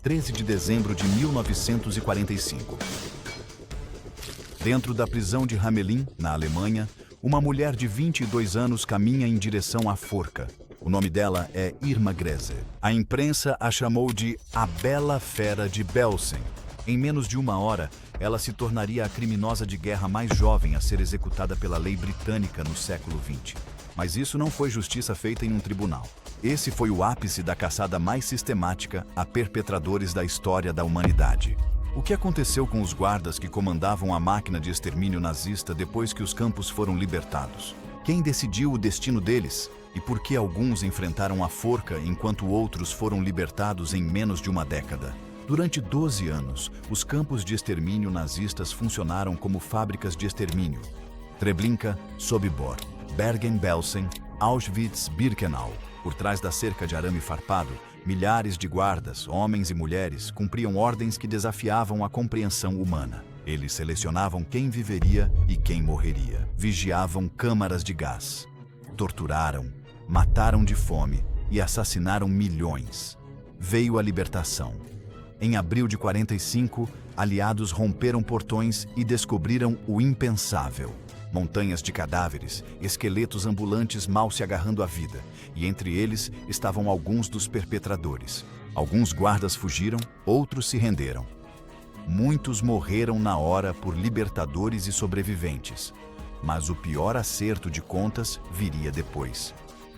13 de dezembro de 1945. Dentro da prisão de Hamelin, na Alemanha, uma mulher de 22 anos caminha em direção à forca. O nome dela é Irma Grese. A imprensa a chamou de a Bela Fera de Belsen. Em menos de uma hora, ela se tornaria a criminosa de guerra mais jovem a ser executada pela lei britânica no século XX. Mas isso não foi justiça feita em um tribunal. Esse foi o ápice da caçada mais sistemática a perpetradores da história da humanidade. O que aconteceu com os guardas que comandavam a máquina de extermínio nazista depois que os campos foram libertados? Quem decidiu o destino deles? E por que alguns enfrentaram a forca enquanto outros foram libertados em menos de uma década? Durante 12 anos, os campos de extermínio nazistas funcionaram como fábricas de extermínio. Treblinka, Sobibor, Bergen-Belsen, Auschwitz-Birkenau. Por trás da cerca de arame farpado, milhares de guardas, homens e mulheres, cumpriam ordens que desafiavam a compreensão humana. Eles selecionavam quem viveria e quem morreria. Vigiavam câmaras de gás. Torturaram, mataram de fome e assassinaram milhões. Veio a libertação. Em abril de 45, aliados romperam portões e descobriram o impensável. Montanhas de cadáveres, esqueletos ambulantes mal se agarrando à vida, e entre eles estavam alguns dos perpetradores. Alguns guardas fugiram, outros se renderam. Muitos morreram na hora por libertadores e sobreviventes. Mas o pior acerto de contas viria depois.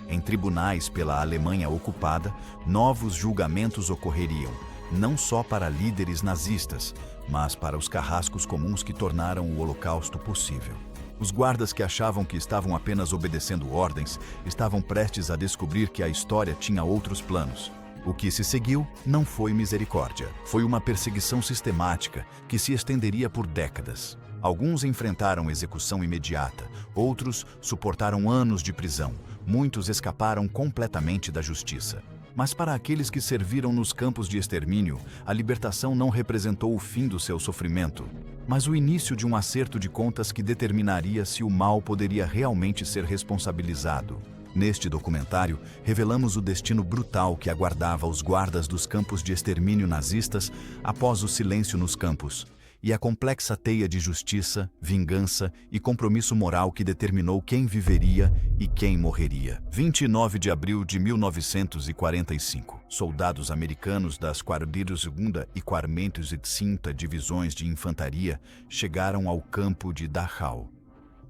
Em tribunais pela Alemanha ocupada, novos julgamentos ocorreriam, não só para líderes nazistas, mas para os carrascos comuns que tornaram o Holocausto possível. Os guardas que achavam que estavam apenas obedecendo ordens estavam prestes a descobrir que a história tinha outros planos. O que se seguiu não foi misericórdia. Foi uma perseguição sistemática que se estenderia por décadas. Alguns enfrentaram execução imediata, outros suportaram anos de prisão, muitos escaparam completamente da justiça. Mas para aqueles que serviram nos campos de extermínio, a libertação não representou o fim do seu sofrimento, mas o início de um acerto de contas que determinaria se o mal poderia realmente ser responsabilizado. Neste documentário, revelamos o destino brutal que aguardava os guardas dos campos de extermínio nazistas após o silêncio nos campos, e a complexa teia de justiça, vingança e compromisso moral que determinou quem viveria e quem morreria. 29 de abril de 1945. Soldados americanos das 42ª e 405ª Divisões de Infantaria chegaram ao campo de Dachau.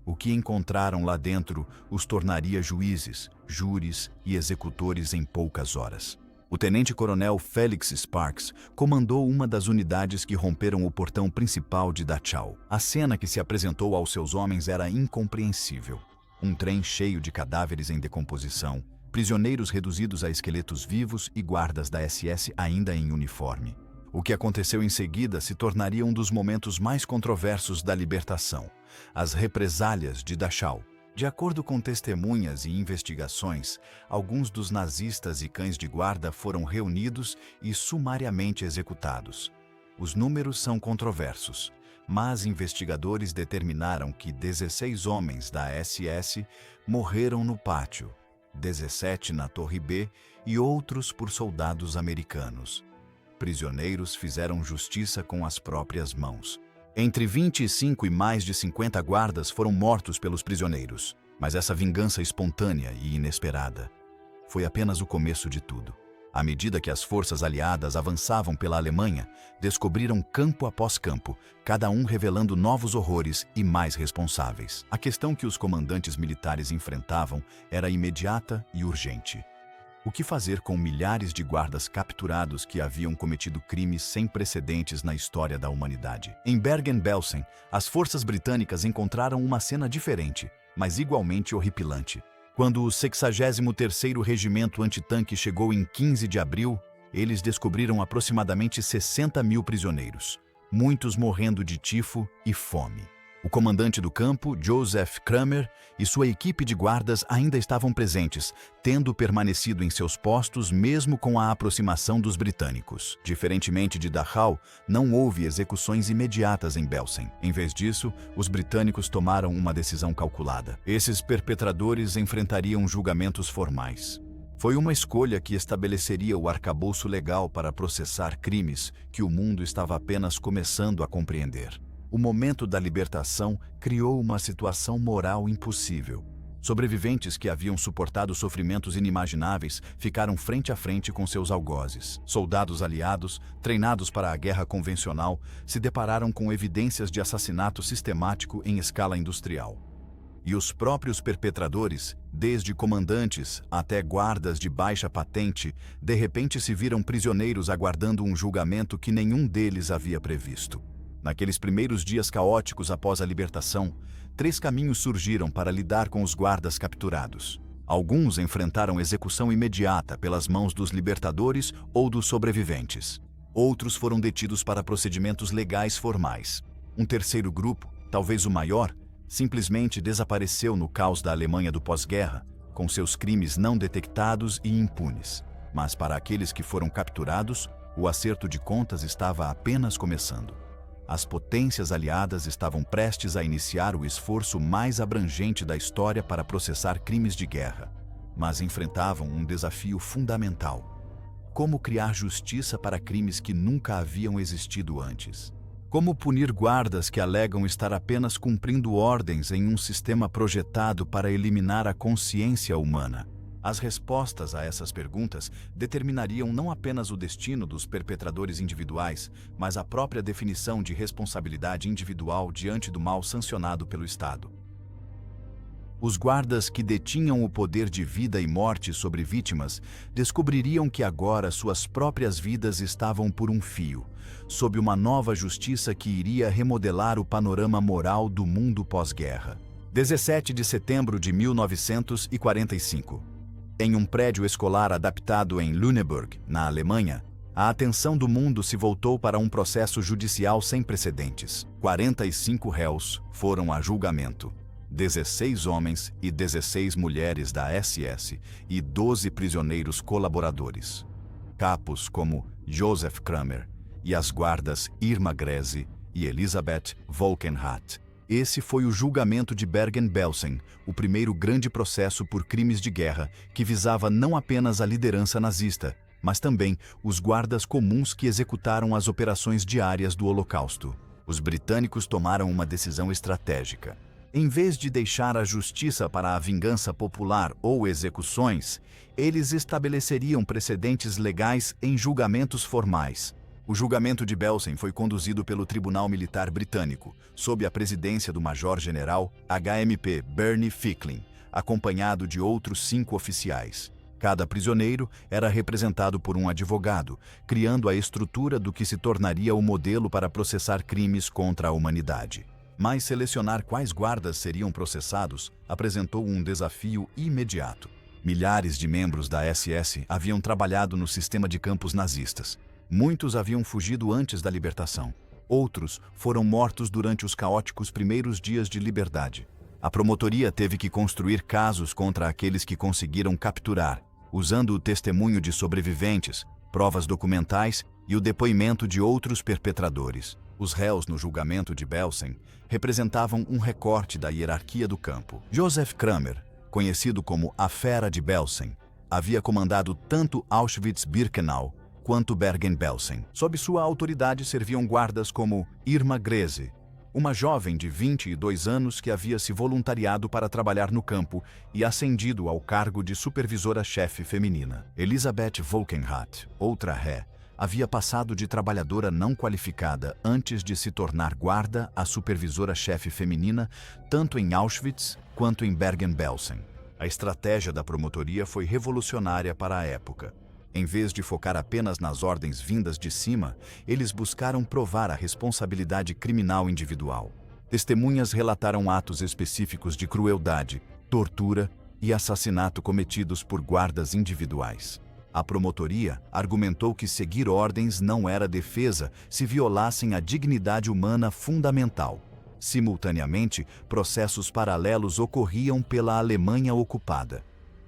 O que encontraram lá dentro os tornaria juízes, júris e executores em poucas horas. O tenente-coronel Felix Sparks comandou uma das unidades que romperam o portão principal de Dachau. A cena que se apresentou aos seus homens era incompreensível. Um trem cheio de cadáveres em decomposição, prisioneiros reduzidos a esqueletos vivos e guardas da SS ainda em uniforme. O que aconteceu em seguida se tornaria um dos momentos mais controversos da libertação: as represálias de Dachau. De acordo com testemunhas e investigações, alguns dos nazistas e cães de guarda foram reunidos e sumariamente executados. Os números são controversos, mas investigadores determinaram que 16 homens da SS morreram no pátio, 17 na Torre B e outros por soldados americanos. Prisioneiros fizeram justiça com as próprias mãos. Entre 25 e mais de 50 guardas foram mortos pelos prisioneiros, mas essa vingança espontânea e inesperada foi apenas o começo de tudo. À medida que as forças aliadas avançavam pela Alemanha, descobriram campo após campo, cada um revelando novos horrores e mais responsáveis. A questão que os comandantes militares enfrentavam era imediata e urgente. O que fazer com milhares de guardas capturados que haviam cometido crimes sem precedentes na história da humanidade? Em Bergen-Belsen, as forças britânicas encontraram uma cena diferente, mas igualmente horripilante. Quando o 63º Regimento Antitanque chegou em 15 de abril, eles descobriram aproximadamente 60 mil prisioneiros, muitos morrendo de tifo e fome. O comandante do campo, Joseph Kramer, e sua equipe de guardas ainda estavam presentes, tendo permanecido em seus postos mesmo com a aproximação dos britânicos. Diferentemente de Dachau, não houve execuções imediatas em Belsen. Em vez disso, os britânicos tomaram uma decisão calculada. Esses perpetradores enfrentariam julgamentos formais. Foi uma escolha que estabeleceria o arcabouço legal para processar crimes que o mundo estava apenas começando a compreender. O momento da libertação criou uma situação moral impossível. Sobreviventes que haviam suportado sofrimentos inimagináveis ficaram frente a frente com seus algozes. Soldados aliados, treinados para a guerra convencional, se depararam com evidências de assassinato sistemático em escala industrial. E os próprios perpetradores, desde comandantes até guardas de baixa patente, de repente se viram prisioneiros aguardando um julgamento que nenhum deles havia previsto. Naqueles primeiros dias caóticos após a libertação, 3 caminhos surgiram para lidar com os guardas capturados. Alguns enfrentaram execução imediata pelas mãos dos libertadores ou dos sobreviventes. Outros foram detidos para procedimentos legais formais. Um terceiro grupo, talvez o maior, simplesmente desapareceu no caos da Alemanha do pós-guerra, com seus crimes não detectados e impunes. Mas para aqueles que foram capturados, o acerto de contas estava apenas começando. As potências aliadas estavam prestes a iniciar o esforço mais abrangente da história para processar crimes de guerra, mas enfrentavam um desafio fundamental: como criar justiça para crimes que nunca haviam existido antes? Como punir guardas que alegam estar apenas cumprindo ordens em um sistema projetado para eliminar a consciência humana? As respostas a essas perguntas determinariam não apenas o destino dos perpetradores individuais, mas a própria definição de responsabilidade individual diante do mal sancionado pelo Estado. Os guardas que detinham o poder de vida e morte sobre vítimas descobririam que agora suas próprias vidas estavam por um fio, sob uma nova justiça que iria remodelar o panorama moral do mundo pós-guerra. 17 de setembro de 1945. Em um prédio escolar adaptado em Lüneburg, na Alemanha, a atenção do mundo se voltou para um processo judicial sem precedentes. 45 réus foram a julgamento. 16 homens e 16 mulheres da SS e 12 prisioneiros colaboradores. Capos como Josef Kramer e as guardas Irma Grese e Elisabeth Volkenrath. Esse foi o julgamento de Bergen-Belsen, o primeiro grande processo por crimes de guerra que visava não apenas a liderança nazista, mas também os guardas comuns que executaram as operações diárias do Holocausto. Os britânicos tomaram uma decisão estratégica. Em vez de deixar a justiça para a vingança popular ou execuções, eles estabeleceriam precedentes legais em julgamentos formais. O julgamento de Belsen foi conduzido pelo Tribunal Militar Britânico, sob a presidência do Major-General HMP Bernie Ficklin, acompanhado de outros 5 oficiais. Cada prisioneiro era representado por um advogado, criando a estrutura do que se tornaria o modelo para processar crimes contra a humanidade. Mas selecionar quais guardas seriam processados apresentou um desafio imediato. Milhares de membros da SS haviam trabalhado no sistema de campos nazistas. Muitos haviam fugido antes da libertação. Outros foram mortos durante os caóticos primeiros dias de liberdade. A promotoria teve que construir casos contra aqueles que conseguiram capturar, usando o testemunho de sobreviventes, provas documentais e o depoimento de outros perpetradores. Os réus no julgamento de Belsen representavam um recorte da hierarquia do campo. Josef Kramer, conhecido como a Fera de Belsen, havia comandado tanto Auschwitz-Birkenau quanto Bergen-Belsen. Sob sua autoridade serviam guardas como Irma Grese, uma jovem de 22 anos que havia se voluntariado para trabalhar no campo e ascendido ao cargo de supervisora-chefe feminina. Elisabeth Volkenrath, outra ré, havia passado de trabalhadora não qualificada antes de se tornar guarda a supervisora-chefe feminina tanto em Auschwitz quanto em Bergen-Belsen. A estratégia da promotoria foi revolucionária para a época. Em vez de focar apenas nas ordens vindas de cima, eles buscaram provar a responsabilidade criminal individual. Testemunhas relataram atos específicos de crueldade, tortura e assassinato cometidos por guardas individuais. A promotoria argumentou que seguir ordens não era defesa se violassem a dignidade humana fundamental. Simultaneamente, processos paralelos ocorriam pela Alemanha ocupada.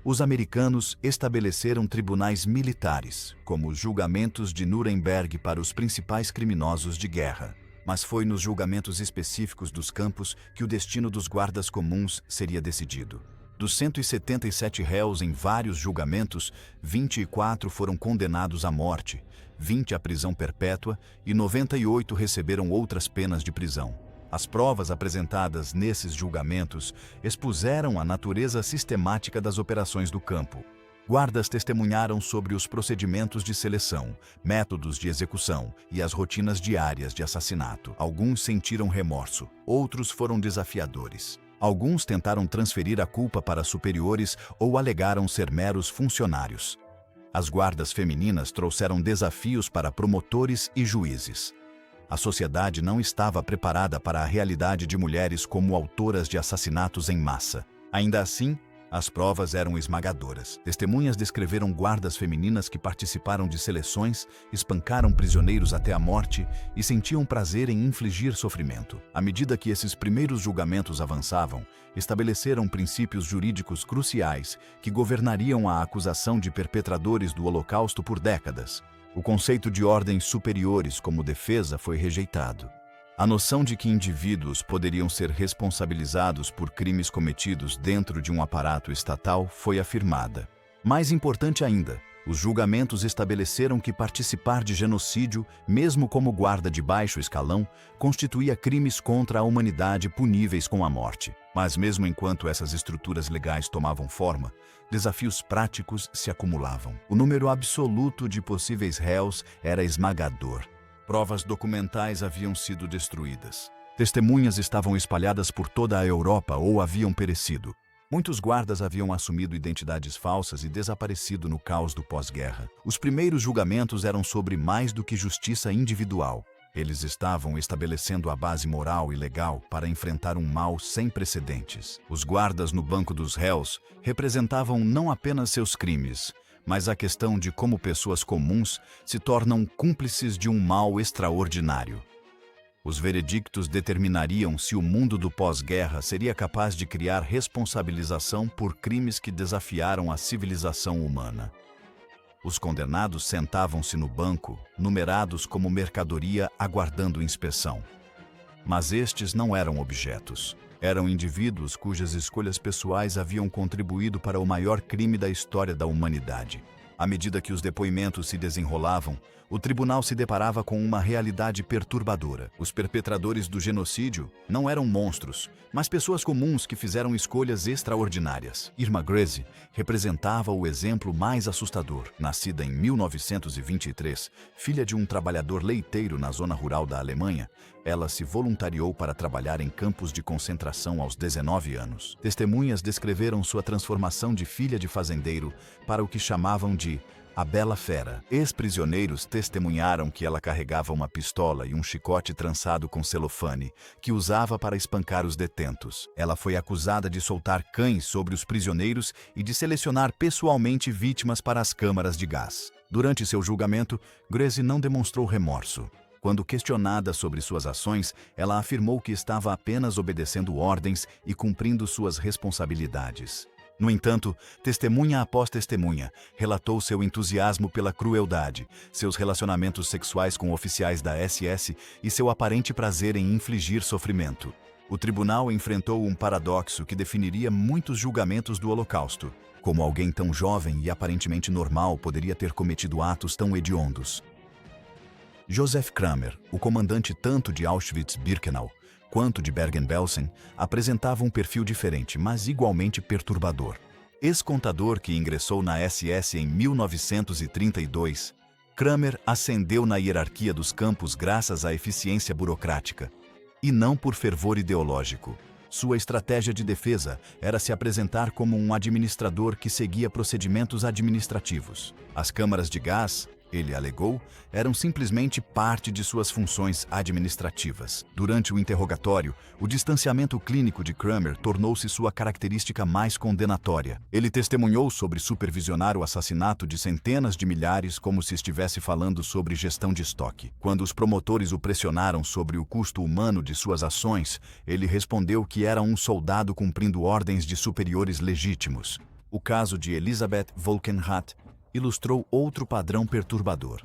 Os americanos estabeleceram tribunais militares, como os julgamentos de Nuremberg para os principais criminosos de guerra. Mas foi nos julgamentos específicos dos campos que o destino dos guardas comuns seria decidido. Dos 177 réus em vários julgamentos, 24 foram condenados à morte, 20 à prisão perpétua e 98 receberam outras penas de prisão. As provas apresentadas nesses julgamentos expuseram a natureza sistemática das operações do campo. Guardas testemunharam sobre os procedimentos de seleção, métodos de execução e as rotinas diárias de assassinato. Alguns sentiram remorso, outros foram desafiadores. Alguns tentaram transferir a culpa para superiores ou alegaram ser meros funcionários. As guardas femininas trouxeram desafios para promotores e juízes. A sociedade não estava preparada para a realidade de mulheres como autoras de assassinatos em massa. Ainda assim, as provas eram esmagadoras. Testemunhas descreveram guardas femininas que participaram de seleções, espancaram prisioneiros até a morte e sentiam prazer em infligir sofrimento. À medida que esses primeiros julgamentos avançavam, estabeleceram princípios jurídicos cruciais que governariam a acusação de perpetradores do Holocausto por décadas. O conceito de ordens superiores como defesa foi rejeitado. A noção de que indivíduos poderiam ser responsabilizados por crimes cometidos dentro de um aparato estatal foi afirmada. Mais importante ainda, os julgamentos estabeleceram que participar de genocídio, mesmo como guarda de baixo escalão, constituía crimes contra a humanidade puníveis com a morte. Mas mesmo enquanto essas estruturas legais tomavam forma, desafios práticos se acumulavam. O número absoluto de possíveis réus era esmagador. Provas documentais haviam sido destruídas. Testemunhas estavam espalhadas por toda a Europa ou haviam perecido. Muitos guardas haviam assumido identidades falsas e desaparecido no caos do pós-guerra. Os primeiros julgamentos eram sobre mais do que justiça individual. Eles estavam estabelecendo a base moral e legal para enfrentar um mal sem precedentes. Os guardas no banco dos réus representavam não apenas seus crimes, mas a questão de como pessoas comuns se tornam cúmplices de um mal extraordinário. Os veredictos determinariam se o mundo do pós-guerra seria capaz de criar responsabilização por crimes que desafiaram a civilização humana. Os condenados sentavam-se no banco, numerados como mercadoria aguardando inspeção. Mas estes não eram objetos. Eram indivíduos cujas escolhas pessoais haviam contribuído para o maior crime da história da humanidade. À medida que os depoimentos se desenrolavam, o tribunal se deparava com uma realidade perturbadora. Os perpetradores do genocídio não eram monstros, mas pessoas comuns que fizeram escolhas extraordinárias. Irma Grese representava o exemplo mais assustador. Nascida em 1923, filha de um trabalhador leiteiro na zona rural da Alemanha, ela se voluntariou para trabalhar em campos de concentração aos 19 anos. Testemunhas descreveram sua transformação de filha de fazendeiro para o que chamavam de a Bela Fera. Ex-prisioneiros testemunharam que ela carregava uma pistola e um chicote trançado com celofane, que usava para espancar os detentos. Ela foi acusada de soltar cães sobre os prisioneiros e de selecionar pessoalmente vítimas para as câmaras de gás. Durante seu julgamento, Grese não demonstrou remorso. Quando questionada sobre suas ações, ela afirmou que estava apenas obedecendo ordens e cumprindo suas responsabilidades. No entanto, testemunha após testemunha relatou seu entusiasmo pela crueldade, seus relacionamentos sexuais com oficiais da SS e seu aparente prazer em infligir sofrimento. O tribunal enfrentou um paradoxo que definiria muitos julgamentos do Holocausto. Como alguém tão jovem e aparentemente normal poderia ter cometido atos tão hediondos? Joseph Kramer, o comandante tanto de Auschwitz-Birkenau quanto de Bergen-Belsen, apresentava um perfil diferente, mas igualmente perturbador. Ex-contador que ingressou na SS em 1932, Kramer ascendeu na hierarquia dos campos graças à eficiência burocrática, e não por fervor ideológico. Sua estratégia de defesa era se apresentar como um administrador que seguia procedimentos administrativos. As câmaras de gás, ele alegou, eram simplesmente parte de suas funções administrativas. Durante o interrogatório, o distanciamento clínico de Kramer tornou-se sua característica mais condenatória. Ele testemunhou sobre supervisionar o assassinato de centenas de milhares como se estivesse falando sobre gestão de estoque. Quando os promotores o pressionaram sobre o custo humano de suas ações, ele respondeu que era um soldado cumprindo ordens de superiores legítimos. O caso de Elisabeth Volkenrath ilustrou outro padrão perturbador: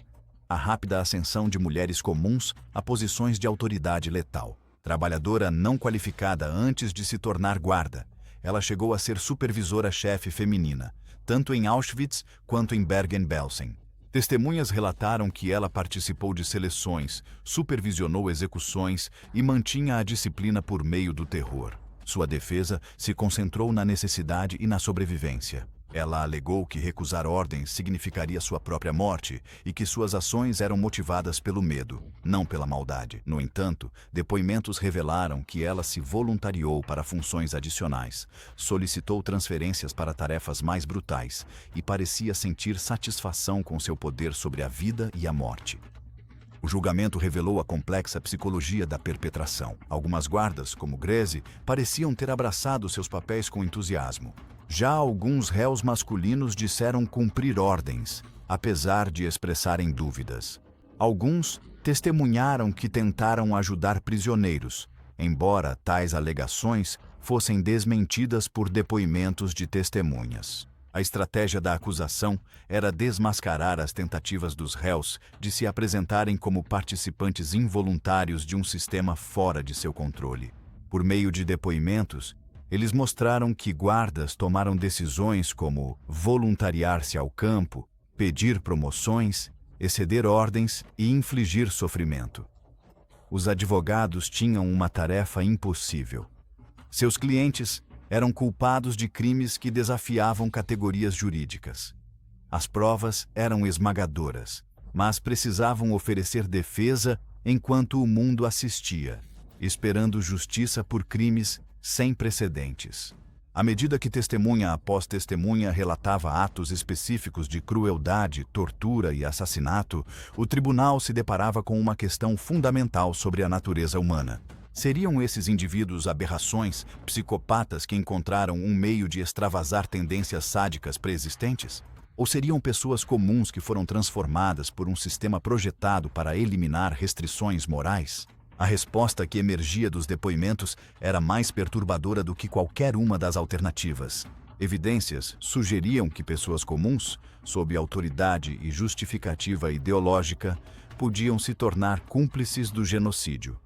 a rápida ascensão de mulheres comuns a posições de autoridade letal. Trabalhadora não qualificada antes de se tornar guarda, ela chegou a ser supervisora-chefe feminina, tanto em Auschwitz quanto em Bergen-Belsen. Testemunhas relataram que ela participou de seleções, supervisionou execuções e mantinha a disciplina por meio do terror. Sua defesa se concentrou na necessidade e na sobrevivência. Ela alegou que recusar ordens significaria sua própria morte e que suas ações eram motivadas pelo medo, não pela maldade. No entanto, depoimentos revelaram que ela se voluntariou para funções adicionais, solicitou transferências para tarefas mais brutais e parecia sentir satisfação com seu poder sobre a vida e a morte. O julgamento revelou a complexa psicologia da perpetração. Algumas guardas, como Greze, pareciam ter abraçado seus papéis com entusiasmo. Já alguns réus masculinos disseram cumprir ordens, apesar de expressarem dúvidas. Alguns testemunharam que tentaram ajudar prisioneiros, embora tais alegações fossem desmentidas por depoimentos de testemunhas. A estratégia da acusação era desmascarar as tentativas dos réus de se apresentarem como participantes involuntários de um sistema fora de seu controle. Por meio de depoimentos, eles mostraram que guardas tomaram decisões como voluntariar-se ao campo, pedir promoções, exceder ordens e infligir sofrimento. Os advogados tinham uma tarefa impossível. Seus clientes eram culpados de crimes que desafiavam categorias jurídicas. As provas eram esmagadoras, mas precisavam oferecer defesa enquanto o mundo assistia, esperando justiça por crimes sem precedentes. À medida que testemunha após testemunha relatava atos específicos de crueldade, tortura e assassinato, o tribunal se deparava com uma questão fundamental sobre a natureza humana. Seriam esses indivíduos aberrações, psicopatas que encontraram um meio de extravasar tendências sádicas pré-existentes? Ou seriam pessoas comuns que foram transformadas por um sistema projetado para eliminar restrições morais? A resposta que emergia dos depoimentos era mais perturbadora do que qualquer uma das alternativas. Evidências sugeriam que pessoas comuns, sob autoridade e justificativa ideológica, podiam se tornar cúmplices do genocídio.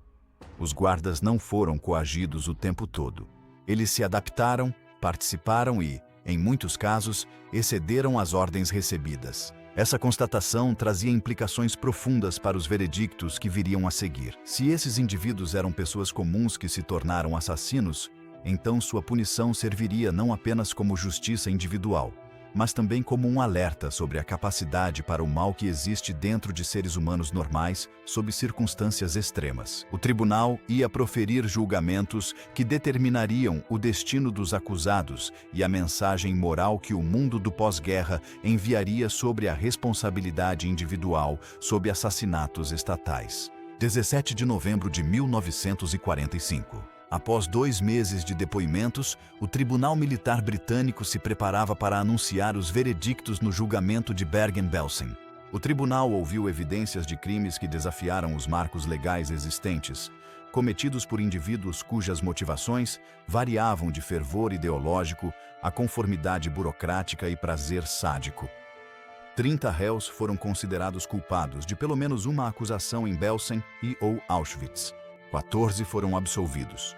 Os guardas não foram coagidos o tempo todo. Eles se adaptaram, participaram e, em muitos casos, excederam as ordens recebidas. Essa constatação trazia implicações profundas para os veredictos que viriam a seguir. Se esses indivíduos eram pessoas comuns que se tornaram assassinos, então sua punição serviria não apenas como justiça individual, mas também como um alerta sobre a capacidade para o mal que existe dentro de seres humanos normais sob circunstâncias extremas. O tribunal ia proferir julgamentos que determinariam o destino dos acusados e a mensagem moral que o mundo do pós-guerra enviaria sobre a responsabilidade individual sob assassinatos estatais. 17 de novembro de 1945. Após 2 meses de depoimentos, o Tribunal Militar Britânico se preparava para anunciar os veredictos no julgamento de Bergen-Belsen. O tribunal ouviu evidências de crimes que desafiaram os marcos legais existentes, cometidos por indivíduos cujas motivações variavam de fervor ideológico a conformidade burocrática e prazer sádico. 30 réus foram considerados culpados de pelo menos uma acusação em Belsen e/ou Auschwitz. 14 foram absolvidos.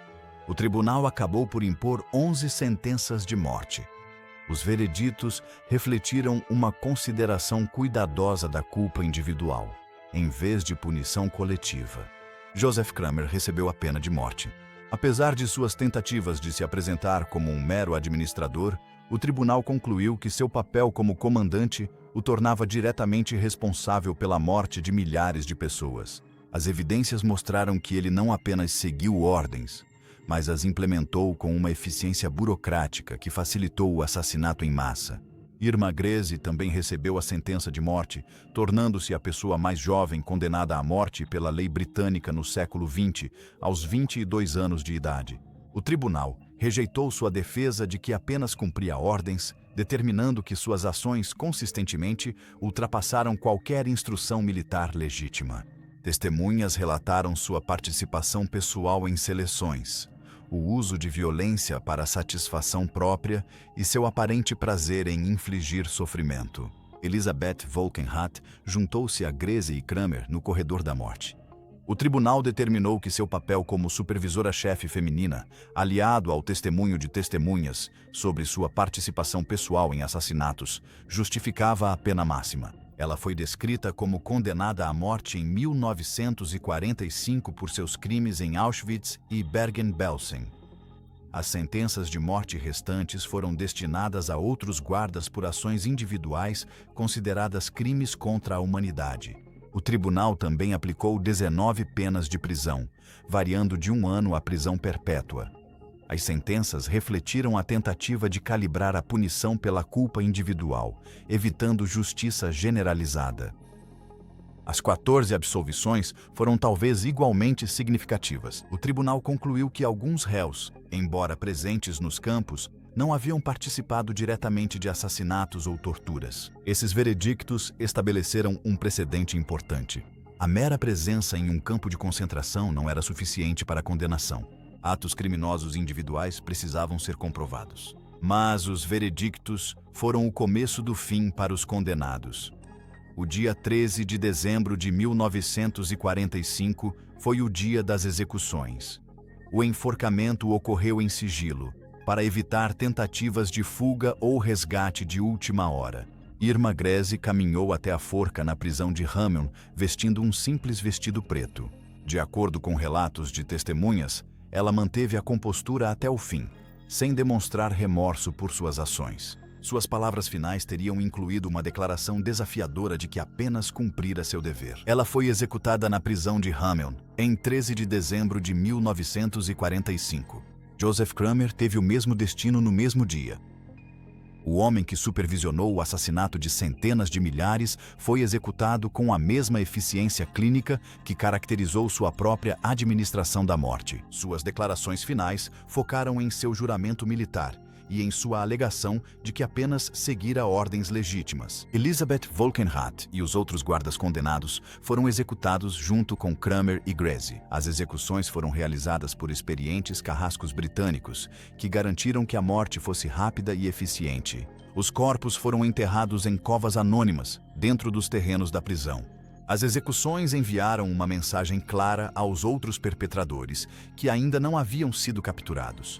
O tribunal acabou por impor 11 sentenças de morte. Os vereditos refletiram uma consideração cuidadosa da culpa individual, em vez de punição coletiva. Joseph Kramer recebeu a pena de morte. Apesar de suas tentativas de se apresentar como um mero administrador, o tribunal concluiu que seu papel como comandante o tornava diretamente responsável pela morte de milhares de pessoas. As evidências mostraram que ele não apenas seguiu ordens, mas as implementou com uma eficiência burocrática que facilitou o assassinato em massa. Irma Greze também recebeu a sentença de morte, tornando-se a pessoa mais jovem condenada à morte pela lei britânica no século XX, aos 22 anos de idade. O tribunal rejeitou sua defesa de que apenas cumpria ordens, determinando que suas ações consistentemente ultrapassaram qualquer instrução militar legítima. Testemunhas relataram sua participação pessoal em seleções, o uso de violência para satisfação própria e seu aparente prazer em infligir sofrimento. Elisabeth Volkenrath juntou-se a Greze e Kramer no corredor da morte. O tribunal determinou que seu papel como supervisora-chefe feminina, aliado ao testemunho de testemunhas sobre sua participação pessoal em assassinatos, justificava a pena máxima. Ela foi descrita como condenada à morte em 1945 por seus crimes em Auschwitz e Bergen-Belsen. As sentenças de morte restantes foram destinadas a outros guardas por ações individuais consideradas crimes contra a humanidade. O tribunal também aplicou 19 penas de prisão, variando de 1 ano à prisão perpétua. As sentenças refletiram a tentativa de calibrar a punição pela culpa individual, evitando justiça generalizada. As 14 absolvições foram talvez igualmente significativas. O tribunal concluiu que alguns réus, embora presentes nos campos, não haviam participado diretamente de assassinatos ou torturas. Esses veredictos estabeleceram um precedente importante. A mera presença em um campo de concentração não era suficiente para a condenação. Atos criminosos individuais precisavam ser comprovados. Mas os veredictos foram o começo do fim para os condenados. O dia 13 de dezembro de 1945 foi o dia das execuções. O enforcamento ocorreu em sigilo, para evitar tentativas de fuga ou resgate de última hora. Irma Grese caminhou até a forca na prisão de Hameln vestindo um simples vestido preto. De acordo com relatos de testemunhas, ela manteve a compostura até o fim, sem demonstrar remorso por suas ações. Suas palavras finais teriam incluído uma declaração desafiadora de que apenas cumprira seu dever. Ela foi executada na prisão de Hameln, em 13 de dezembro de 1945. Joseph Kramer teve o mesmo destino no mesmo dia. O homem que supervisionou o assassinato de centenas de milhares foi executado com a mesma eficiência clínica que caracterizou sua própria administração da morte. Suas declarações finais focaram em seu juramento militar e em sua alegação de que apenas seguira ordens legítimas. Elisabeth Volkenrath e os outros guardas condenados foram executados junto com Kramer e Grese. As execuções foram realizadas por experientes carrascos britânicos, que garantiram que a morte fosse rápida e eficiente. Os corpos foram enterrados em covas anônimas, dentro dos terrenos da prisão. As execuções enviaram uma mensagem clara aos outros perpetradores, que ainda não haviam sido capturados.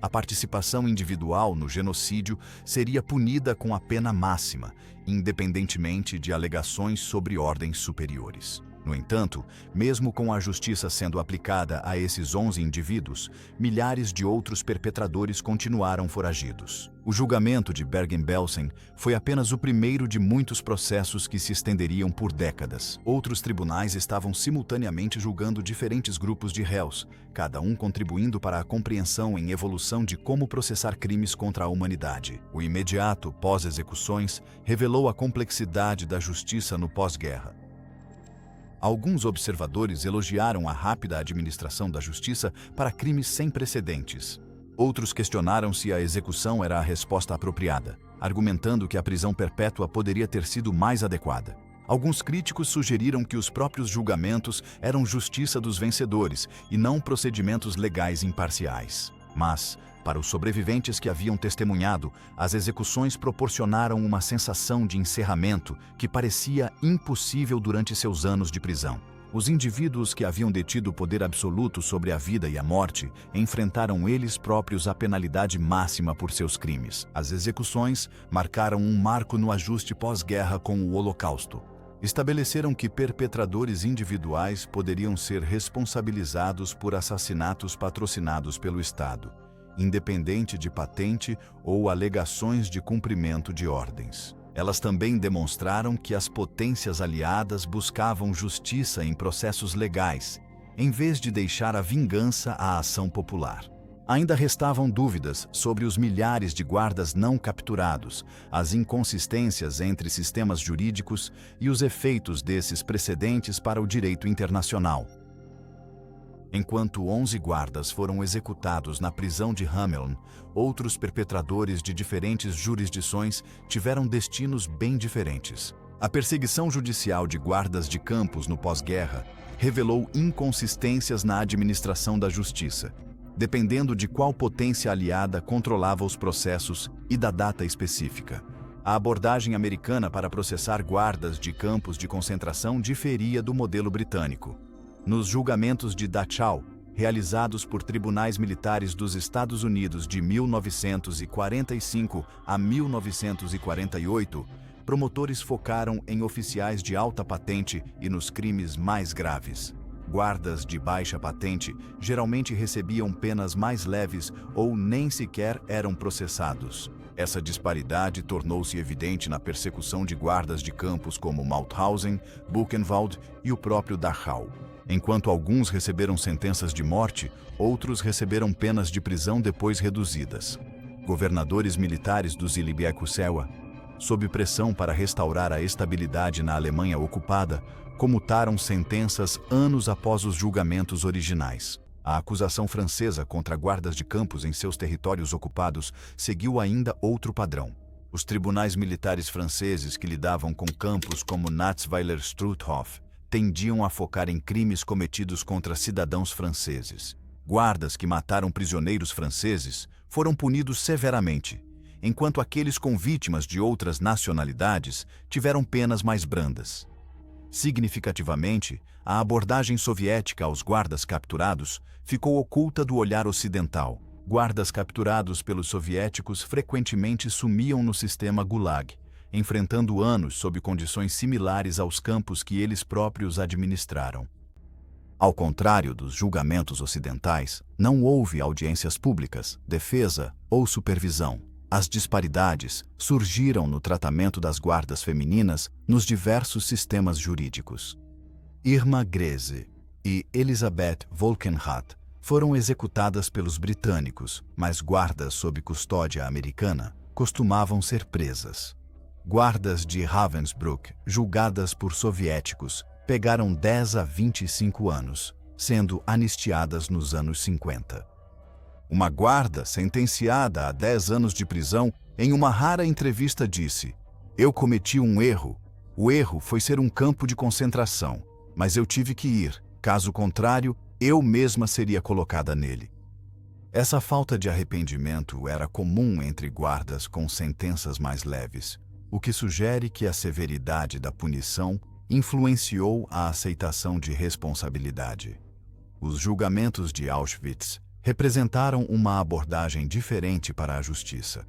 A participação individual no genocídio seria punida com a pena máxima, independentemente de alegações sobre ordens superiores. No entanto, mesmo com a justiça sendo aplicada a esses 11 indivíduos, milhares de outros perpetradores continuaram foragidos. O julgamento de Bergen-Belsen foi apenas o primeiro de muitos processos que se estenderiam por décadas. Outros tribunais estavam simultaneamente julgando diferentes grupos de réus, cada um contribuindo para a compreensão em evolução de como processar crimes contra a humanidade. O imediato pós-execuções revelou a complexidade da justiça no pós-guerra. Alguns observadores elogiaram a rápida administração da justiça para crimes sem precedentes. Outros questionaram se a execução era a resposta apropriada, argumentando que a prisão perpétua poderia ter sido mais adequada. Alguns críticos sugeriram que os próprios julgamentos eram justiça dos vencedores e não procedimentos legais imparciais. Mas, para os sobreviventes que haviam testemunhado, as execuções proporcionaram uma sensação de encerramento que parecia impossível durante seus anos de prisão. Os indivíduos que haviam detido poder absoluto sobre a vida e a morte enfrentaram eles próprios a penalidade máxima por seus crimes. As execuções marcaram um marco no ajuste pós-guerra com o Holocausto. Estabeleceram que perpetradores individuais poderiam ser responsabilizados por assassinatos patrocinados pelo Estado, independente de patente ou alegações de cumprimento de ordens. Elas também demonstraram que as potências aliadas buscavam justiça em processos legais, em vez de deixar a vingança à ação popular. Ainda restavam dúvidas sobre os milhares de guardas não capturados, as inconsistências entre sistemas jurídicos e os efeitos desses precedentes para o direito internacional. Enquanto 11 guardas foram executados na prisão de Hameln, outros perpetradores de diferentes jurisdições tiveram destinos bem diferentes. A perseguição judicial de guardas de campos no pós-guerra revelou inconsistências na administração da justiça, dependendo de qual potência aliada controlava os processos e da data específica. A abordagem americana para processar guardas de campos de concentração diferia do modelo britânico. Nos julgamentos de Dachau, realizados por tribunais militares dos Estados Unidos de 1945 a 1948, promotores focaram em oficiais de alta patente e nos crimes mais graves. Guardas de baixa patente geralmente recebiam penas mais leves ou nem sequer eram processados. Essa disparidade tornou-se evidente na persecução de guardas de campos como Mauthausen, Buchenwald e o próprio Dachau. Enquanto alguns receberam sentenças de morte, outros receberam penas de prisão depois reduzidas. Governadores militares do Zilibieku-Sewa, sob pressão para restaurar a estabilidade na Alemanha ocupada, comutaram sentenças anos após os julgamentos originais. A acusação francesa contra guardas de campos em seus territórios ocupados seguiu ainda outro padrão. Os tribunais militares franceses que lidavam com campos como Natzweiler-Struthof tendiam a focar em crimes cometidos contra cidadãos franceses. Guardas que mataram prisioneiros franceses foram punidos severamente, enquanto aqueles com vítimas de outras nacionalidades tiveram penas mais brandas. Significativamente, a abordagem soviética aos guardas capturados ficou oculta do olhar ocidental. Guardas capturados pelos soviéticos frequentemente sumiam no sistema Gulag, enfrentando anos sob condições similares aos campos que eles próprios administraram. Ao contrário dos julgamentos ocidentais, não houve audiências públicas, defesa ou supervisão. As disparidades surgiram no tratamento das guardas femininas nos diversos sistemas jurídicos. Irma Grese e Elisabeth Volkenrath foram executadas pelos britânicos, mas guardas sob custódia americana costumavam ser presas. Guardas de Ravensbrück, julgadas por soviéticos, pegaram 10 a 25 anos, sendo anistiadas nos anos 50. Uma guarda sentenciada a 10 anos de prisão, em uma rara entrevista disse: "Eu cometi um erro. O erro foi ser um campo de concentração, mas eu tive que ir. Caso contrário, eu mesma seria colocada nele." Essa falta de arrependimento era comum entre guardas com sentenças mais leves, o que sugere que a severidade da punição influenciou a aceitação de responsabilidade. Os julgamentos de Auschwitz representaram uma abordagem diferente para a justiça.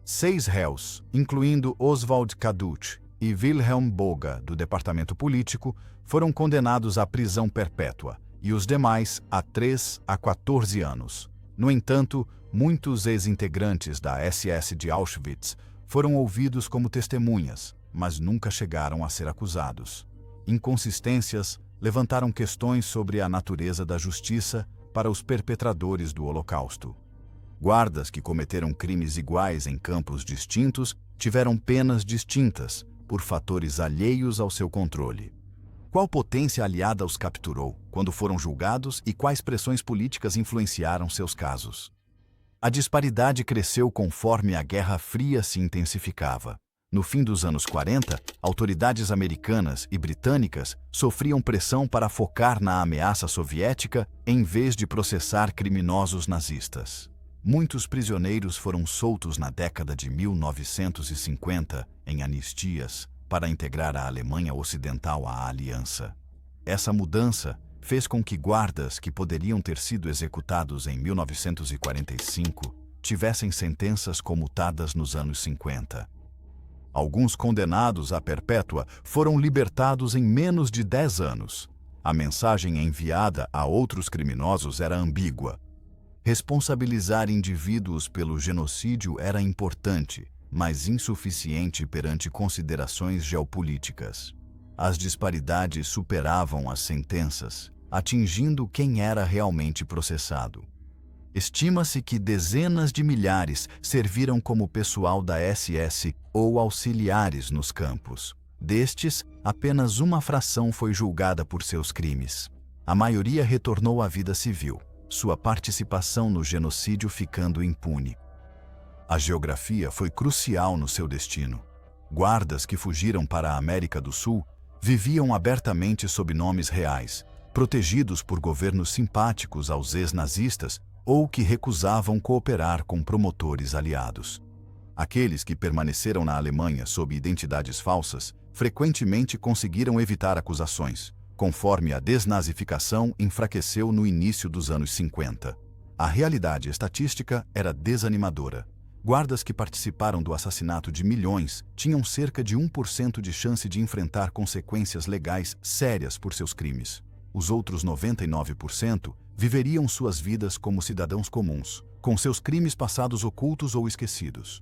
6 réus, incluindo Oswald Kadut e Wilhelm Boga, do Departamento Político, foram condenados à prisão perpétua, e os demais a 3 a 14 anos. No entanto, muitos ex-integrantes da SS de Auschwitz foram ouvidos como testemunhas, mas nunca chegaram a ser acusados. Inconsistências levantaram questões sobre a natureza da justiça para os perpetradores do Holocausto. Guardas que cometeram crimes iguais em campos distintos tiveram penas distintas por fatores alheios ao seu controle. Qual potência aliada os capturou quando foram julgados e quais pressões políticas influenciaram seus casos? A disparidade cresceu conforme a Guerra Fria se intensificava. No fim dos anos 40, autoridades americanas e britânicas sofriam pressão para focar na ameaça soviética em vez de processar criminosos nazistas. Muitos prisioneiros foram soltos na década de 1950 em anistias para integrar a Alemanha Ocidental à aliança. Essa mudança fez com que guardas que poderiam ter sido executados em 1945 tivessem sentenças comutadas nos anos 50. Alguns condenados à perpétua foram libertados em menos de 10 anos. A mensagem enviada a outros criminosos era ambígua. Responsabilizar indivíduos pelo genocídio era importante, mas insuficiente perante considerações geopolíticas. As disparidades superavam as sentenças, atingindo quem era realmente processado. Estima-se que dezenas de milhares serviram como pessoal da SS ou auxiliares nos campos. Destes, apenas uma fração foi julgada por seus crimes. A maioria retornou à vida civil, sua participação no genocídio ficando impune. A geografia foi crucial no seu destino. Guardas que fugiram para a América do Sul viviam abertamente sob nomes reais, protegidos por governos simpáticos aos ex-nazistas ou que recusavam cooperar com promotores aliados. Aqueles que permaneceram na Alemanha sob identidades falsas frequentemente conseguiram evitar acusações, conforme a desnazificação enfraqueceu no início dos anos 50. A realidade estatística era desanimadora. Guardas que participaram do assassinato de milhões tinham cerca de 1% de chance de enfrentar consequências legais sérias por seus crimes. Os outros 99% viveriam suas vidas como cidadãos comuns, com seus crimes passados ocultos ou esquecidos.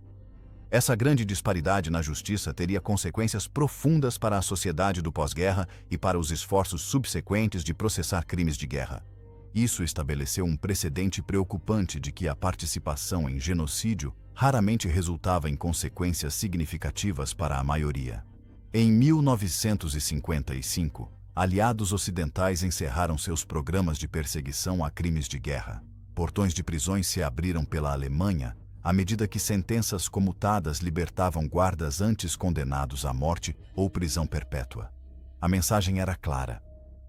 Essa grande disparidade na justiça teria consequências profundas para a sociedade do pós-guerra e para os esforços subsequentes de processar crimes de guerra. Isso estabeleceu um precedente preocupante de que a participação em genocídio raramente resultava em consequências significativas para a maioria. Em 1955, aliados ocidentais encerraram seus programas de perseguição a crimes de guerra. Portões de prisões se abriram pela Alemanha, à medida que sentenças comutadas libertavam guardas antes condenados à morte ou prisão perpétua. A mensagem era clara.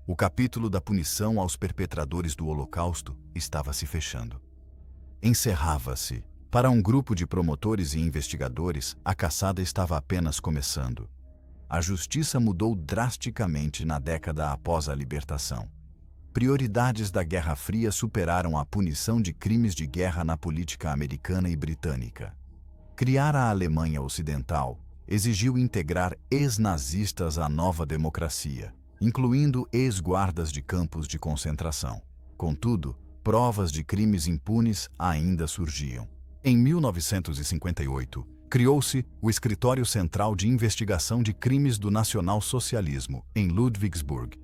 O capítulo da punição aos perpetradores do Holocausto estava se fechando. Encerrava-se. Para um grupo de promotores e investigadores, a caçada estava apenas começando. A justiça mudou drasticamente na década após a libertação. Prioridades da Guerra Fria superaram a punição de crimes de guerra na política americana e britânica. Criar a Alemanha Ocidental exigiu integrar ex-nazistas à nova democracia, incluindo ex-guardas de campos de concentração. Contudo, provas de crimes impunes ainda surgiam. Em 1958, criou-se o Escritório Central de Investigação de Crimes do Nacionalsocialismo, em Ludwigsburg.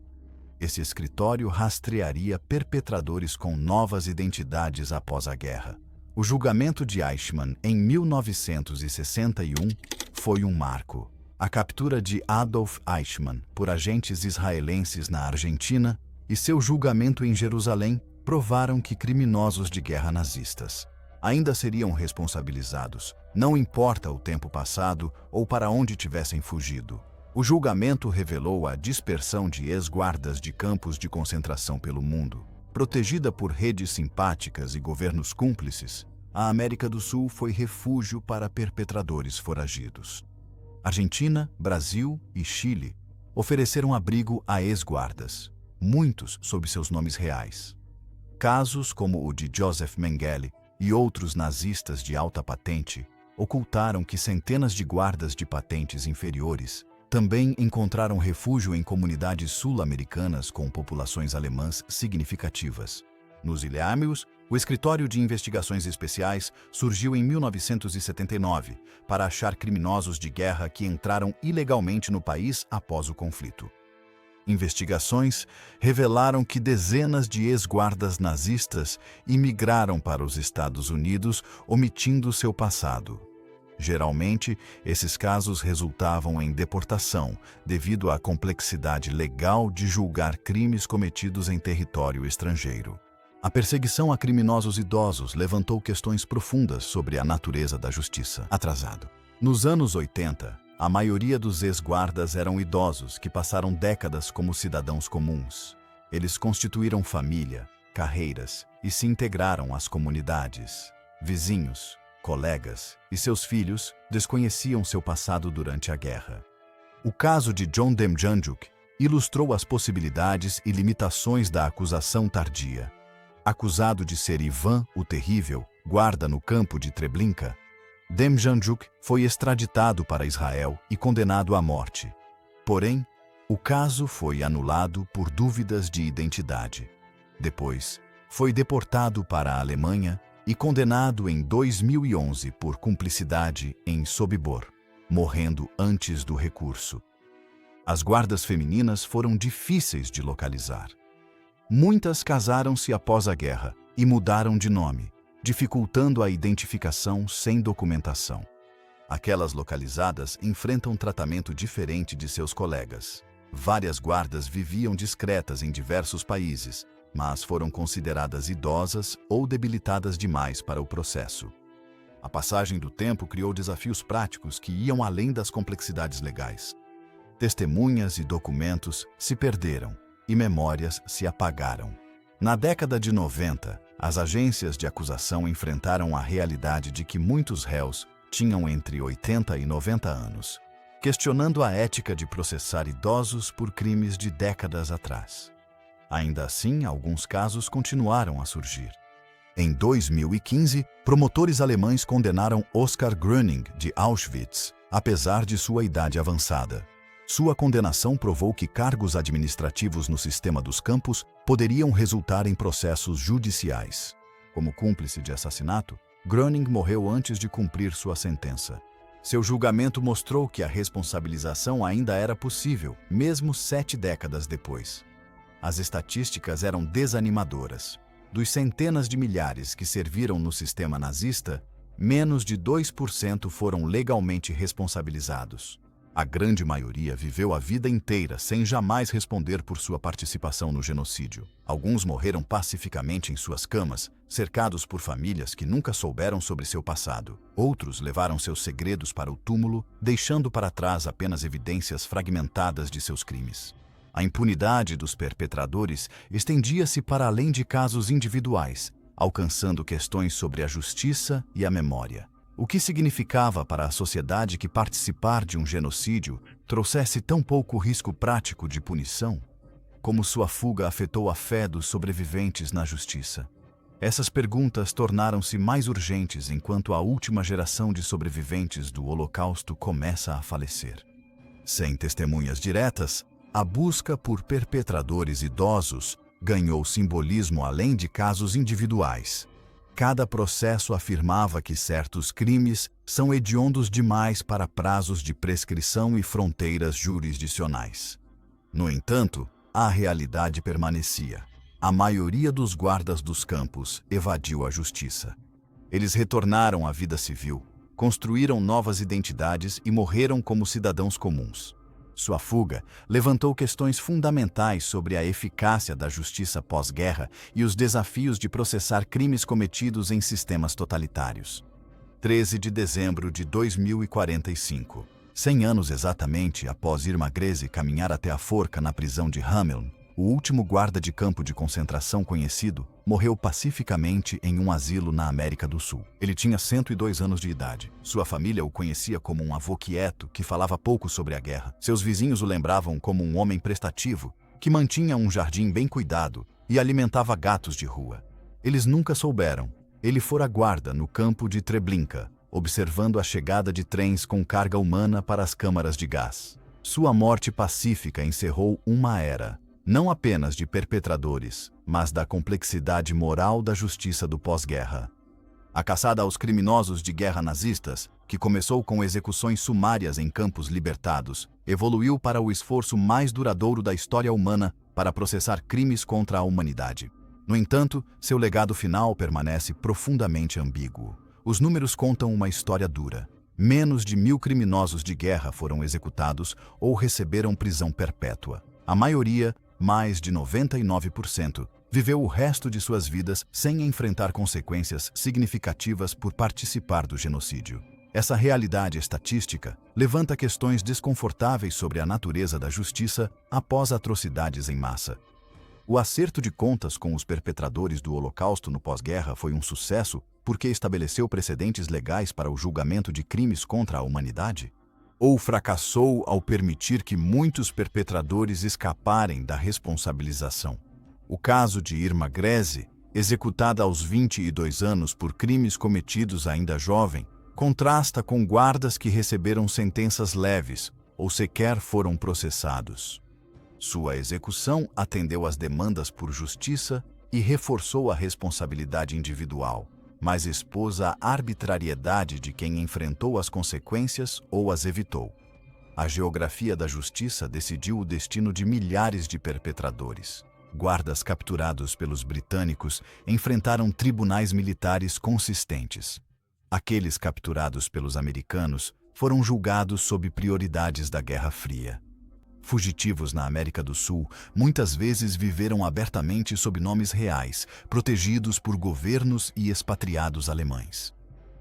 Esse escritório rastrearia perpetradores com novas identidades após a guerra. O julgamento de Eichmann, em 1961, foi um marco. A captura de Adolf Eichmann por agentes israelenses na Argentina e seu julgamento em Jerusalém provaram que criminosos de guerra nazistas ainda seriam responsabilizados, não importa o tempo passado ou para onde tivessem fugido. O julgamento revelou a dispersão de ex-guardas de campos de concentração pelo mundo. Protegida por redes simpáticas e governos cúmplices, a América do Sul foi refúgio para perpetradores foragidos. Argentina, Brasil e Chile ofereceram abrigo a ex-guardas, muitos sob seus nomes reais. Casos como o de Joseph Mengele e outros nazistas de alta patente ocultaram que centenas de guardas de patentes inferiores também encontraram refúgio em comunidades sul-americanas com populações alemãs significativas. Nos Ilhéus, o Escritório de Investigações Especiais surgiu em 1979 para achar criminosos de guerra que entraram ilegalmente no país após o conflito. Investigações revelaram que dezenas de ex-guardas nazistas imigraram para os Estados Unidos omitindo seu passado. Geralmente, esses casos resultavam em deportação, devido à complexidade legal de julgar crimes cometidos em território estrangeiro. A perseguição a criminosos idosos levantou questões profundas sobre a natureza da justiça. Atrasado. Nos anos 80, a maioria dos ex-guardas eram idosos que passaram décadas como cidadãos comuns. Eles constituíram família, carreiras e se integraram às comunidades. Vizinhos, colegas e seus filhos desconheciam seu passado durante a guerra. O caso de John Demjanjuk ilustrou as possibilidades e limitações da acusação tardia. Acusado de ser Ivan o Terrível, guarda no campo de Treblinka, Demjanjuk foi extraditado para Israel e condenado à morte. Porém, o caso foi anulado por dúvidas de identidade. Depois, foi deportado para a Alemanha e condenado em 2011 por cumplicidade em Sobibor, morrendo antes do recurso. As guardas femininas foram difíceis de localizar. Muitas casaram-se após a guerra e mudaram de nome, dificultando a identificação sem documentação. Aquelas localizadas enfrentam tratamento diferente de seus colegas. Várias guardas viviam discretas em diversos países, mas foram consideradas idosas ou debilitadas demais para o processo. A passagem do tempo criou desafios práticos que iam além das complexidades legais. Testemunhas e documentos se perderam e memórias se apagaram. Na década de 90, as agências de acusação enfrentaram a realidade de que muitos réus tinham entre 80 e 90 anos. questionando a ética de processar idosos por crimes de décadas atrás. Ainda assim, alguns casos continuaram a surgir. Em 2015, promotores alemães condenaram Oskar Gröning, de Auschwitz, apesar de sua idade avançada. Sua condenação provou que cargos administrativos no sistema dos campos poderiam resultar em processos judiciais. Como cúmplice de assassinato, Gröning morreu antes de cumprir sua sentença. Seu julgamento mostrou que a responsabilização ainda era possível, mesmo 7 décadas depois. As estatísticas eram desanimadoras. Dos centenas de milhares que serviram no sistema nazista, menos de 2% foram legalmente responsabilizados. A grande maioria viveu a vida inteira sem jamais responder por sua participação no genocídio. Alguns morreram pacificamente em suas camas, cercados por famílias que nunca souberam sobre seu passado. Outros levaram seus segredos para o túmulo, deixando para trás apenas evidências fragmentadas de seus crimes. A impunidade dos perpetradores estendia-se para além de casos individuais, alcançando questões sobre a justiça e a memória. O que significava para a sociedade que participar de um genocídio trouxesse tão pouco risco prático de punição? Como sua fuga afetou a fé dos sobreviventes na justiça? Essas perguntas tornaram-se mais urgentes enquanto a última geração de sobreviventes do Holocausto começa a falecer. Sem testemunhas diretas, a busca por perpetradores idosos ganhou simbolismo além de casos individuais. Cada processo afirmava que certos crimes são hediondos demais para prazos de prescrição e fronteiras jurisdicionais. No entanto, a realidade permanecia. A maioria dos guardas dos campos evadiu a justiça. Eles retornaram à vida civil, construíram novas identidades e morreram como cidadãos comuns. Sua fuga levantou questões fundamentais sobre a eficácia da justiça pós-guerra e os desafios de processar crimes cometidos em sistemas totalitários. 13 de dezembro de 2045. 100 anos exatamente após Irma Grese caminhar até a forca na prisão de Hameln, o último guarda de campo de concentração conhecido morreu pacificamente em um asilo na América do Sul. Ele tinha 102 anos de idade. Sua família o conhecia como um avô quieto que falava pouco sobre a guerra. Seus vizinhos o lembravam como um homem prestativo, que mantinha um jardim bem cuidado e alimentava gatos de rua. Eles nunca souberam. Ele fora guarda no campo de Treblinka, observando a chegada de trens com carga humana para as câmaras de gás. Sua morte pacífica encerrou uma era, não apenas de perpetradores, mas da complexidade moral da justiça do pós-guerra. A caçada aos criminosos de guerra nazistas, que começou com execuções sumárias em campos libertados, evoluiu para o esforço mais duradouro da história humana para processar crimes contra a humanidade. No entanto, seu legado final permanece profundamente ambíguo. Os números contam uma história dura. Menos de 1.000 criminosos de guerra foram executados ou receberam prisão perpétua. A maioria, mais de 99%, viveu o resto de suas vidas sem enfrentar consequências significativas por participar do genocídio. Essa realidade estatística levanta questões desconfortáveis sobre a natureza da justiça após atrocidades em massa. O acerto de contas com os perpetradores do Holocausto no pós-guerra foi um sucesso porque estabeleceu precedentes legais para o julgamento de crimes contra a humanidade? Ou fracassou ao permitir que muitos perpetradores escaparem da responsabilização? O caso de Irma Grese, executada aos 22 anos por crimes cometidos ainda jovem, contrasta com guardas que receberam sentenças leves ou sequer foram processados. Sua execução atendeu às demandas por justiça e reforçou a responsabilidade individual, mas expôs a arbitrariedade de quem enfrentou as consequências ou as evitou. A geografia da justiça decidiu o destino de milhares de perpetradores. Guardas capturados pelos britânicos enfrentaram tribunais militares consistentes. Aqueles capturados pelos americanos foram julgados sob prioridades da Guerra Fria. Fugitivos na América do Sul muitas vezes viveram abertamente sob nomes reais, protegidos por governos e expatriados alemães.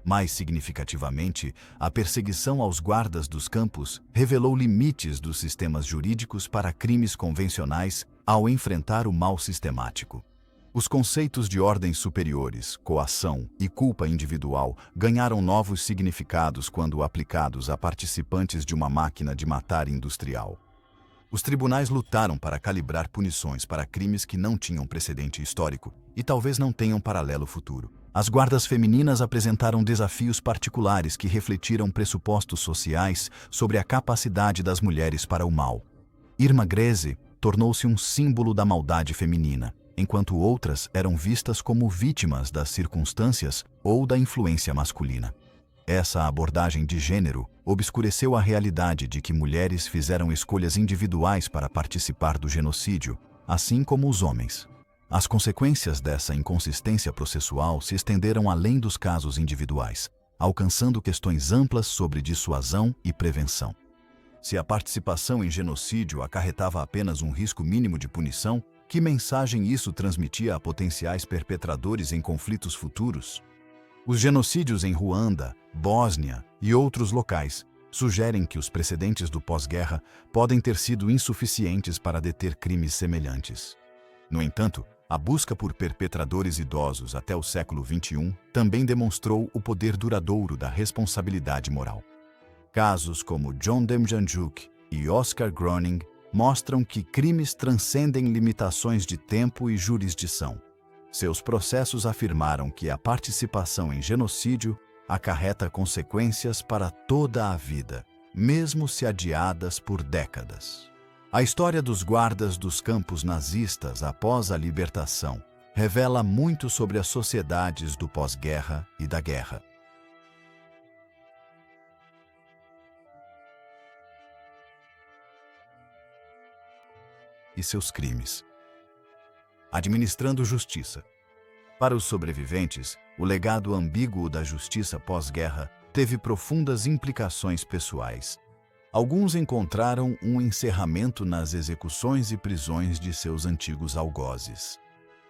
Mais significativamente, a perseguição aos guardas dos campos revelou limites dos sistemas jurídicos para crimes convencionais ao enfrentar o mal sistemático. Os conceitos de ordens superiores, coação e culpa individual ganharam novos significados quando aplicados a participantes de uma máquina de matar industrial. Os tribunais lutaram para calibrar punições para crimes que não tinham precedente histórico e talvez não tenham paralelo futuro. As guardas femininas apresentaram desafios particulares que refletiram pressupostos sociais sobre a capacidade das mulheres para o mal. Irma Grese tornou-se um símbolo da maldade feminina, enquanto outras eram vistas como vítimas das circunstâncias ou da influência masculina. Essa abordagem de gênero obscureceu a realidade de que mulheres fizeram escolhas individuais para participar do genocídio, assim como os homens. As consequências dessa inconsistência processual se estenderam além dos casos individuais, alcançando questões amplas sobre dissuasão e prevenção. Se a participação em genocídio acarretava apenas um risco mínimo de punição, que mensagem isso transmitia a potenciais perpetradores em conflitos futuros? Os genocídios em Ruanda, Bósnia e outros locais sugerem que os precedentes do pós-guerra podem ter sido insuficientes para deter crimes semelhantes. No entanto, a busca por perpetradores idosos até o século XXI também demonstrou o poder duradouro da responsabilidade moral. Casos como John Demjanjuk e Oscar Groening mostram que crimes transcendem limitações de tempo e jurisdição. Seus processos afirmaram que a participação em genocídio acarreta consequências para toda a vida, mesmo se adiadas por décadas. A história dos guardas dos campos nazistas após a libertação revela muito sobre as sociedades do pós-guerra e da guerra. E seus crimes. Administrando justiça. Para os sobreviventes, o legado ambíguo da justiça pós-guerra teve profundas implicações pessoais. Alguns encontraram um encerramento nas execuções e prisões de seus antigos algozes.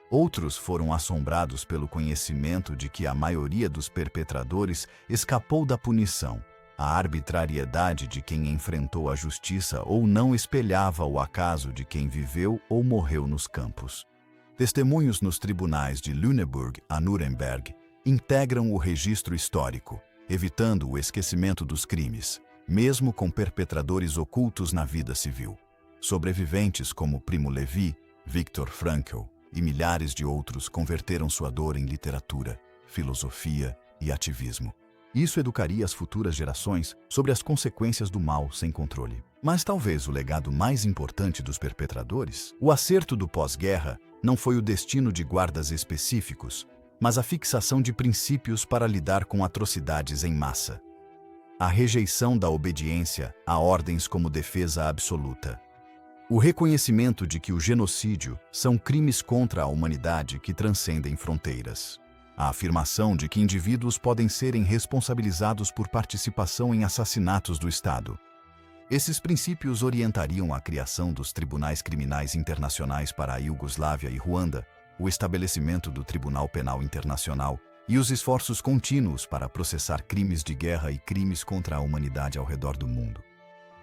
Outros foram assombrados pelo conhecimento de que a maioria dos perpetradores escapou da punição. A arbitrariedade de quem enfrentou a justiça ou não espelhava o acaso de quem viveu ou morreu nos campos. Testemunhos nos tribunais de Lüneburg a Nuremberg integram o registro histórico, evitando o esquecimento dos crimes, mesmo com perpetradores ocultos na vida civil. Sobreviventes como Primo Levi, Viktor Frankl e milhares de outros converteram sua dor em literatura, filosofia e ativismo. Isso educaria as futuras gerações sobre as consequências do mal sem controle. Mas talvez o legado mais importante dos perpetradores, o acerto do pós-guerra, não foi o destino de guardas específicos, mas a fixação de princípios para lidar com atrocidades em massa. A rejeição da obediência a ordens como defesa absoluta. O reconhecimento de que o genocídio são crimes contra a humanidade que transcendem fronteiras. A afirmação de que indivíduos podem serem responsabilizados por participação em assassinatos do Estado. Esses princípios orientariam a criação dos tribunais criminais internacionais para a Iugoslávia e Ruanda, o estabelecimento do Tribunal Penal Internacional e os esforços contínuos para processar crimes de guerra e crimes contra a humanidade ao redor do mundo.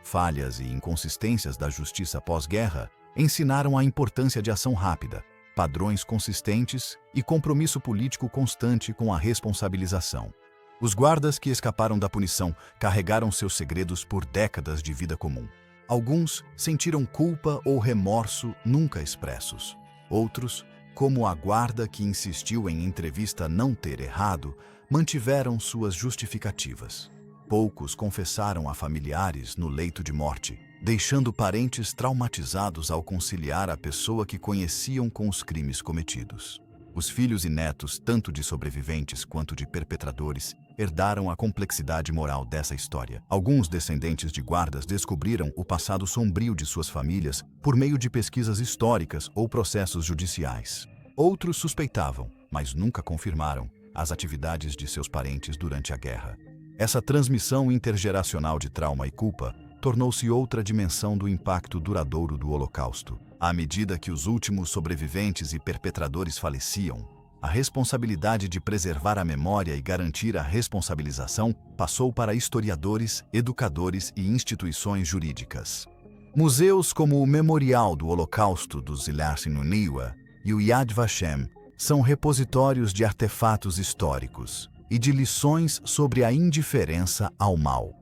Falhas e inconsistências da justiça pós-guerra ensinaram a importância de ação rápida, padrões consistentes e compromisso político constante com a responsabilização. Os guardas que escaparam da punição carregaram seus segredos por décadas de vida comum. Alguns sentiram culpa ou remorso nunca expressos. Outros, como a guarda que insistiu em entrevista não ter errado, mantiveram suas justificativas. Poucos confessaram a familiares no leito de morte, deixando parentes traumatizados ao conciliar a pessoa que conheciam com os crimes cometidos. Os filhos e netos, tanto de sobreviventes quanto de perpetradores, herdaram a complexidade moral dessa história. Alguns descendentes de guardas descobriram o passado sombrio de suas famílias por meio de pesquisas históricas ou processos judiciais. Outros suspeitavam, mas nunca confirmaram, as atividades de seus parentes durante a guerra. Essa transmissão intergeracional de trauma e culpa tornou-se outra dimensão do impacto duradouro do Holocausto. À medida que os últimos sobreviventes e perpetradores faleciam, a responsabilidade de preservar a memória e garantir a responsabilização passou para historiadores, educadores e instituições jurídicas. Museus como o Memorial do Holocausto do Zilharcinuniwa e o Yad Vashem são repositórios de artefatos históricos e de lições sobre a indiferença ao mal.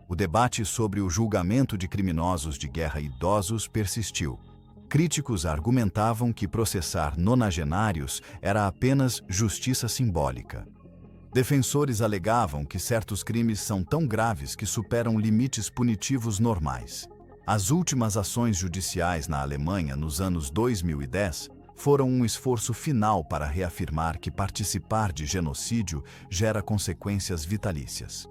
O debate sobre o julgamento de criminosos de guerra idosos persistiu. Críticos argumentavam que processar nonagenários era apenas justiça simbólica. Defensores alegavam que certos crimes são tão graves que superam limites punitivos normais. As últimas ações judiciais na Alemanha nos anos 2010 foram um esforço final para reafirmar que participar de genocídio gera consequências vitalícias.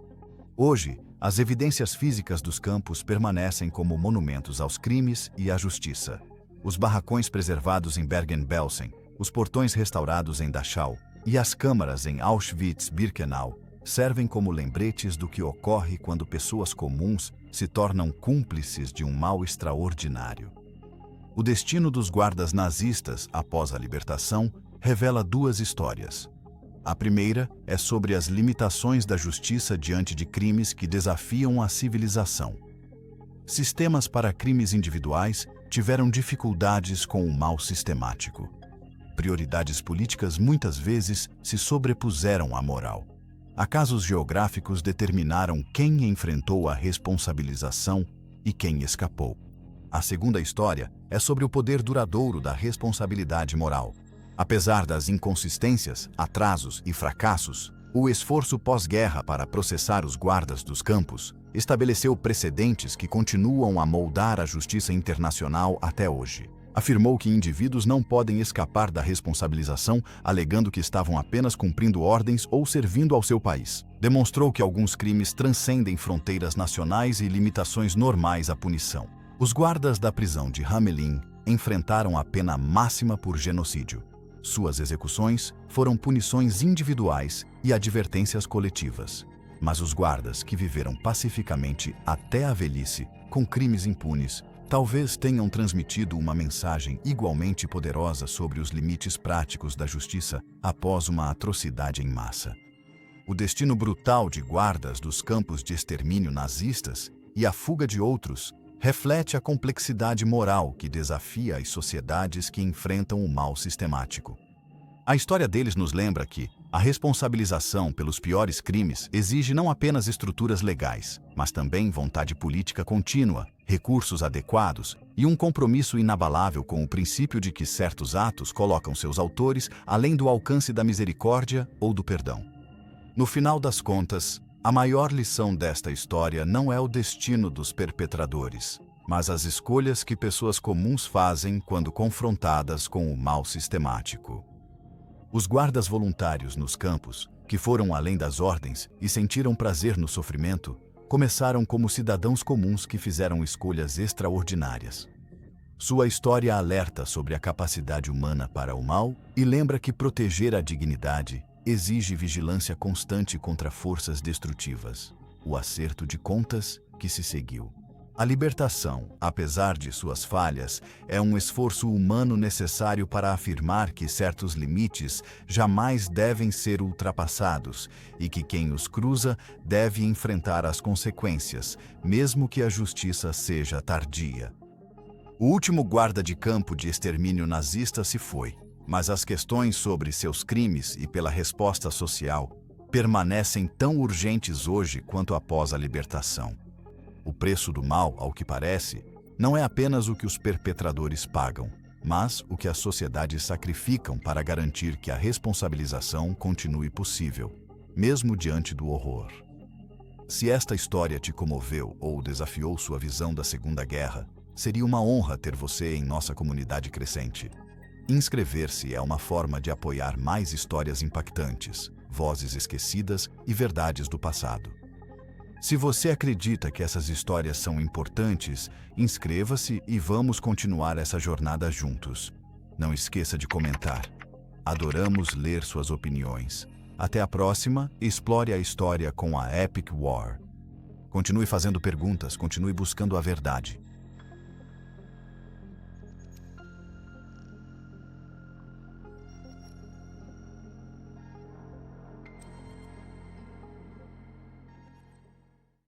Hoje, as evidências físicas dos campos permanecem como monumentos aos crimes e à justiça. Os barracões preservados em Bergen-Belsen, os portões restaurados em Dachau e as câmaras em Auschwitz-Birkenau servem como lembretes do que ocorre quando pessoas comuns se tornam cúmplices de um mal extraordinário. O destino dos guardas nazistas após a libertação revela duas histórias. A primeira é sobre as limitações da justiça diante de crimes que desafiam a civilização. Sistemas para crimes individuais tiveram dificuldades com o mal sistemático. Prioridades políticas muitas vezes se sobrepuseram à moral. Acasos geográficos determinaram quem enfrentou a responsabilização e quem escapou. A segunda história é sobre o poder duradouro da responsabilidade moral. Apesar das inconsistências, atrasos e fracassos, o esforço pós-guerra para processar os guardas dos campos estabeleceu precedentes que continuam a moldar a justiça internacional até hoje. Afirmou que indivíduos não podem escapar da responsabilização alegando que estavam apenas cumprindo ordens ou servindo ao seu país. Demonstrou que alguns crimes transcendem fronteiras nacionais e limitações normais à punição. Os guardas da prisão de Hamelin enfrentaram a pena máxima por genocídio. Suas execuções foram punições individuais e advertências coletivas. Mas os guardas que viveram pacificamente até a velhice, com crimes impunes, talvez tenham transmitido uma mensagem igualmente poderosa sobre os limites práticos da justiça após uma atrocidade em massa. O destino brutal de guardas dos campos de extermínio nazistas e a fuga de outros reflete a complexidade moral que desafia as sociedades que enfrentam o mal sistemático. A história deles nos lembra que a responsabilização pelos piores crimes exige não apenas estruturas legais, mas também vontade política contínua, recursos adequados e um compromisso inabalável com o princípio de que certos atos colocam seus autores além do alcance da misericórdia ou do perdão. No final das contas, a maior lição desta história não é o destino dos perpetradores, mas as escolhas que pessoas comuns fazem quando confrontadas com o mal sistemático. Os guardas voluntários nos campos, que foram além das ordens e sentiram prazer no sofrimento, começaram como cidadãos comuns que fizeram escolhas extraordinárias. Sua história alerta sobre a capacidade humana para o mal e lembra que proteger a dignidade exige vigilância constante contra forças destrutivas. O acerto de contas que se seguiu. A libertação, apesar de suas falhas, é um esforço humano necessário para afirmar que certos limites jamais devem ser ultrapassados e que quem os cruza deve enfrentar as consequências, mesmo que a justiça seja tardia. O último guarda de campo de extermínio nazista se foi, mas as questões sobre seus crimes e pela resposta social permanecem tão urgentes hoje quanto após a libertação. O preço do mal, ao que parece, não é apenas o que os perpetradores pagam, mas o que as sociedades sacrificam para garantir que a responsabilização continue possível, mesmo diante do horror. Se esta história te comoveu ou desafiou sua visão da Segunda Guerra, seria uma honra ter você em nossa comunidade crescente. Inscrever-se é uma forma de apoiar mais histórias impactantes, vozes esquecidas e verdades do passado. Se você acredita que essas histórias são importantes, inscreva-se e vamos continuar essa jornada juntos. Não esqueça de comentar. Adoramos ler suas opiniões. Até a próxima, explore a história com a Epic War. Continue fazendo perguntas, continue buscando a verdade.